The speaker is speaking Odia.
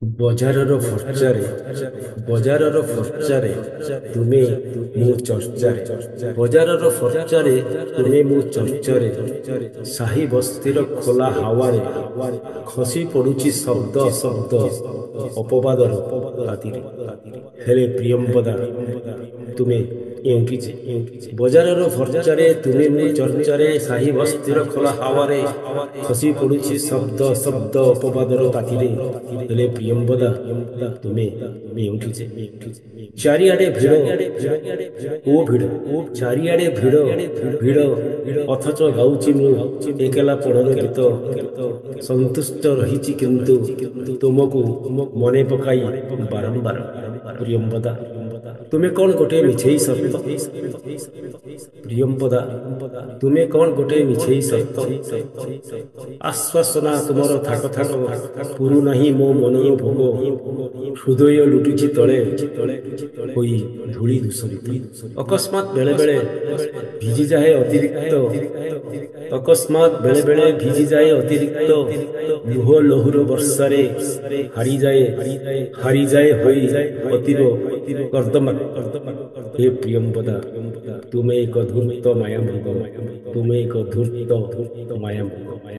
ବଜାରର ଫର୍ଚ୍ଚାରେ ବଜାରର ଫର୍ଚ୍ଚାରେ ତୁମେ ମୁଁ ଚର୍ଚ୍ଚାରେ ବଜାରର ଫର୍ଚ୍ଚାରେ ତୁମେ ମୁଁ ଚର୍ଚ୍ଚାରେ ସାହି ବସ୍ତିର ଖୋଲା ହାୱାରେ ଖସି ପଡୁଛି ଶବ୍ଦ ଶବ୍ଦ ଅପବାଦର ରାତିରେ ହେଲେ ପ୍ରିୟମ୍ବଦା ତୁମେ ଏଉଁକିଛି ବଜାରର ଫର୍ଚ୍ଚାରେ ତୁମେ ମୁଁ ଚର୍ଚ୍ଚାରେ ସାହି ବସ୍ତିର ଖୋଲା ହାୱାରେ ଖସି ପଡୁଛି ଶବ୍ଦ ଶବ୍ଦ ଅପବାଦର ତାତିରେ ହେଲେ ପ୍ରିୟମ୍ବଦା ତୁମେ ଏଉଁକିଛି ଚାରିଆଡେ ଭିଡ଼ ଓ ଭିଡ଼ ଚାରିଆଡେ ଭିଡ଼ ଭିଡ଼ ଅଥଚ ଗାଉଛି ମୁଁ ଏକେଲା ପଣର ଗୀତ ସନ୍ତୁଷ୍ଟ ରହିଛି କିନ୍ତୁ ତୁମକୁ ମନେ ପକାଇ ବାରମ୍ବାର ପ୍ରିୟମ୍ବଦା ତୁମେ କଣ ଗୋଟେ ମିଛେଇ ସତ ପ୍ରିୟମ୍ବଦା ତୁମେ କଣ ଗୋଟେ ମିଛେଇ ସତ ଆଶ୍ୱାସନା ତୁମର ଥାକ ଥାକ ପୁରୁନାହିଁ ମୋ ମନର ଭୋଗ ହୃଦୟ ଲୁଟୁଛି ତଳେ ହୋଇ ଧୂଳି ଧୂସରିତ ଅକସ୍ମାତ୍ ବେଳେବେଳେ ଭିଜିଯାଏ ଅତିରିକ୍ତ ଅକସ୍ମାତ୍ ବେଳେବେଳେ ଭିଜିଯାଏ ଅତିରିକ୍ତ ଲୁହ ଲହୁର ବର୍ଷାରେ ହାରିଯାଏ ହୋଇ ଅତୀବ କର୍ଦ୍ଦମାକ ହେ ପ୍ରିୟମ୍ବଦା ତୁମେ ଏକ ଧୂର୍ତ୍ତ ମାୟାମୃଗ ତୁମେ ଏକ ଧୂର୍ତ୍ତ ମାୟାମୃଗ।